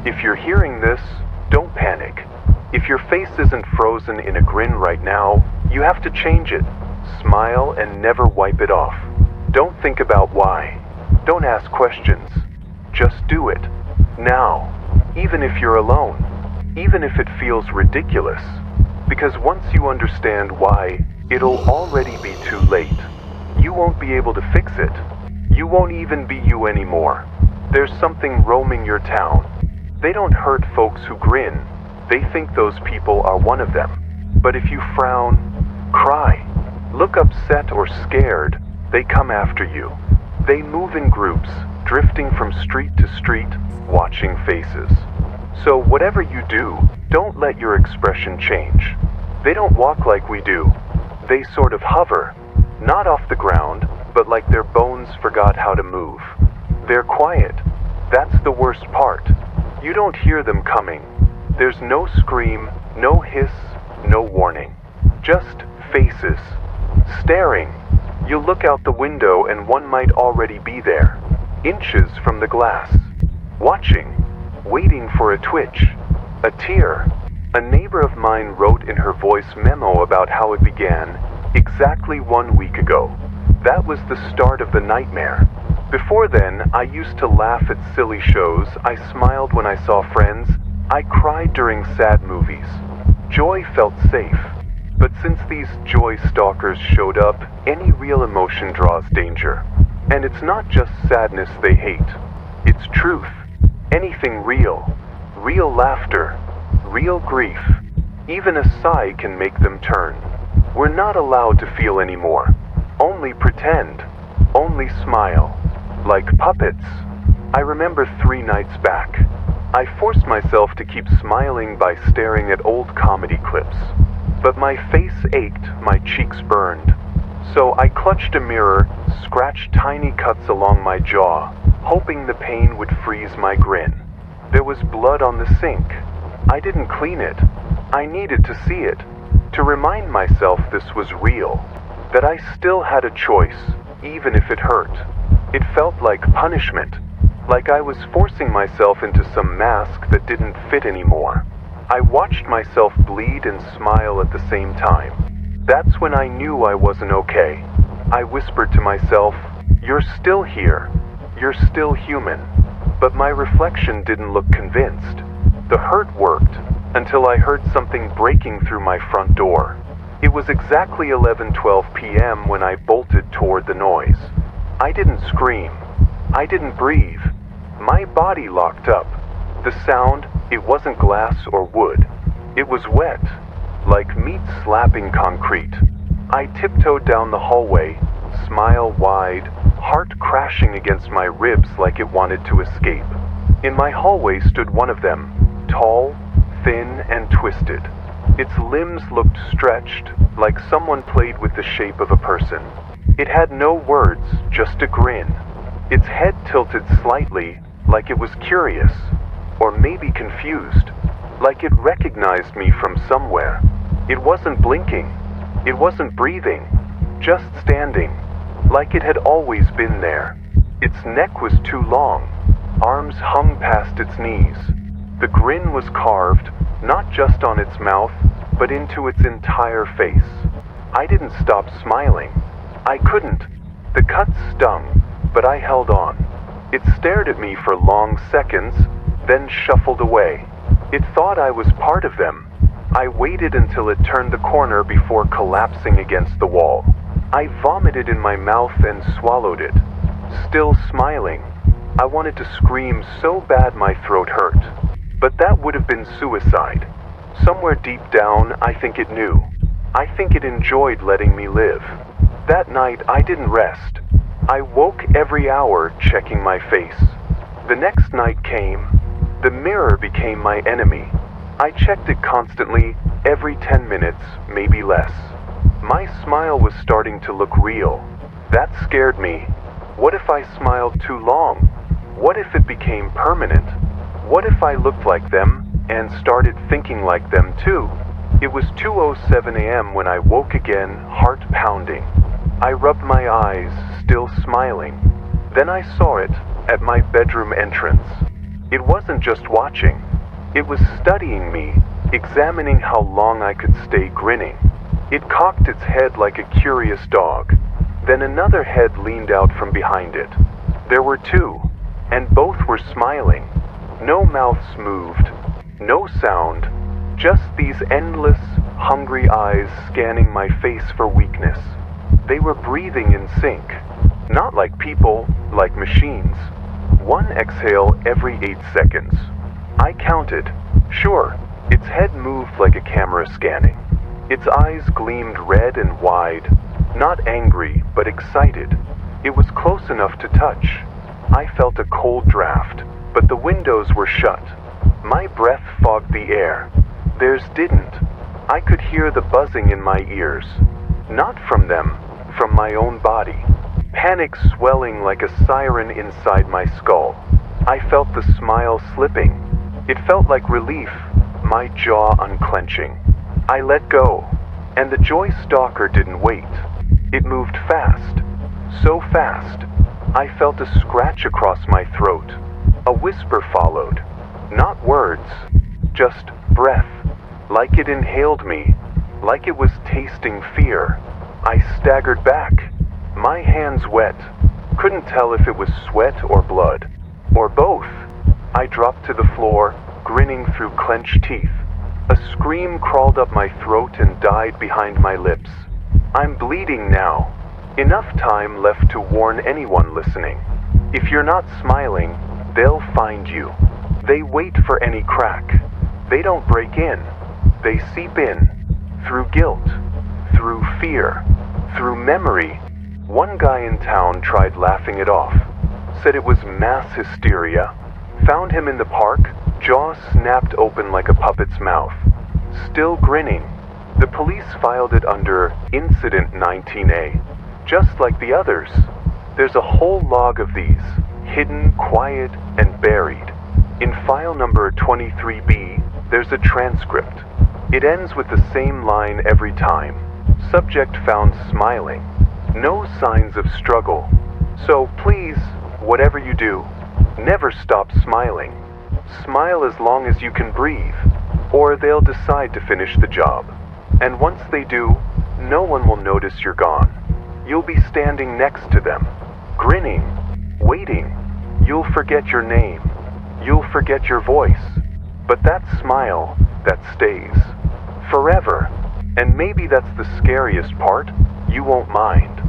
If you're hearing this, don't panic. If your face isn't frozen in a grin right now, you have to change it. Smile and never wipe it off. Don't think about why. Don't ask questions. Just do it. Now. Even if you're alone. Even if it feels ridiculous. Because once you understand why, it'll already be too late. You won't be able to fix it. You won't even be you anymore. There's something roaming your town. They don't hurt folks who grin. They think those people are one of them. But if you frown, cry, look upset or scared, they come after you. They move in groups, drifting from street to street, watching faces. So whatever you do, don't let your expression change. They don't walk like we do. They sort of hover, not off the ground, but like their bones forgot how to move. They're quiet. That's the worst part. You don't hear them coming. There's no scream, no hiss, no warning. Just faces. Staring. You look out the window and one might already be there, inches from the glass. Watching. Waiting for a twitch. A tear. A neighbor of mine wrote in her voice memo about how it began exactly 1 week ago. That was the start of the nightmare. Before then, I used to laugh at silly shows, I smiled when I saw friends, I cried during sad movies. Joy felt safe. But since these joy stalkers showed up, any real emotion draws danger. And it's not just sadness they hate. It's truth. Anything real. Real laughter. Real grief. Even a sigh can make them turn. We're not allowed to feel anymore. Only pretend. Only smile. Like puppets. I remember 3 nights back. I forced myself to keep smiling by staring at old comedy clips. But my face ached, my cheeks burned. So I clutched a mirror, scratched tiny cuts along my jaw, hoping the pain would freeze my grin. There was blood on the sink. I didn't clean it. I needed to see it, to remind myself this was real, that I still had a choice, even if it hurt. It felt like punishment, like I was forcing myself into some mask that didn't fit anymore. I watched myself bleed and smile at the same time. That's when I knew I wasn't okay. I whispered to myself, "You're still here. You're still human." But my reflection didn't look convinced. The hurt worked, until I heard something breaking through my front door. It was exactly 11:12 p.m. when I bolted toward the noise. I didn't scream. I didn't breathe. My body locked up. The sound, it wasn't glass or wood. It was wet, like meat slapping concrete. I tiptoed down the hallway, smile wide, heart crashing against my ribs like it wanted to escape. In my hallway stood one of them, tall, thin, and twisted. Its limbs looked stretched, like someone played with the shape of a person. It had no words, just a grin. Its head tilted slightly, like it was curious, or maybe confused, like it recognized me from somewhere. It wasn't blinking. It wasn't breathing. Just standing, like it had always been there. Its neck was too long. Arms hung past its knees. The grin was carved, not just on its mouth, but into its entire face. I didn't stop smiling. I couldn't. The cuts stung, but I held on. It stared at me for long seconds, then shuffled away. It thought I was part of them. I waited until it turned the corner before collapsing against the wall. I vomited in my mouth and swallowed it. Still smiling. I wanted to scream so bad my throat hurt. But that would have been suicide. Somewhere deep down, I think it knew. I think it enjoyed letting me live. That night, I didn't rest. I woke every hour checking my face. The next night came. The mirror became my enemy. I checked it constantly, every 10 minutes, maybe less. My smile was starting to look real. That scared me. What if I smiled too long? What if it became permanent? What if I looked like them and started thinking like them too? It was 2:07 a.m. when I woke again, heart pounding. I rubbed my eyes, still smiling. Then I saw it at my bedroom entrance. It wasn't just watching. It was studying me, examining how long I could stay grinning. It cocked its head like a curious dog. Then another head leaned out from behind it. There were two, and both were smiling. No mouths moved, no sound, just these endless, hungry eyes scanning my face for weakness. They were breathing in sync, not like people, like machines. One exhale every 8 seconds. I counted. Sure, its head moved like a camera scanning. Its eyes gleamed red and wide, not angry, but excited. It was close enough to touch. I felt a cold draft, but the windows were shut. My breath fogged the air. Theirs didn't. I could hear the buzzing in my ears. Not from them, from my own body. Panic swelling like a siren inside my skull. I felt the smile slipping. It felt like relief, my jaw unclenching. I let go, and the joy stalker didn't wait. It moved fast, so fast. I felt a scratch across my throat. A whisper followed. Not words, just breath. Like it inhaled me, like it was tasting fear. I staggered back, my hands wet. Couldn't tell if it was sweat or blood, or both. I dropped to the floor, grinning through clenched teeth. A scream crawled up my throat and died behind my lips. I'm bleeding now. Enough time left to warn anyone listening. If you're not smiling, they'll find you. They wait for any crack. They don't break in. They seep in. Through guilt. Through fear. Through memory. One guy in town tried laughing it off. Said it was mass hysteria. Found him in the park, jaw snapped open like a puppet's mouth. Still grinning. The police filed it under Incident 19A. Just like the others. There's a whole log of these, hidden, quiet, and buried. In file number 23B, there's a transcript. It ends with the same line every time. Subject found smiling. No signs of struggle. So please, whatever you do, never stop smiling. Smile as long as you can breathe, or they'll decide to finish the job. And once they do, no one will notice you're gone. You'll be standing next to them, grinning, waiting. You'll forget your name. You'll forget your voice. But that smile, that stays. Forever. And maybe that's the scariest part. You won't mind.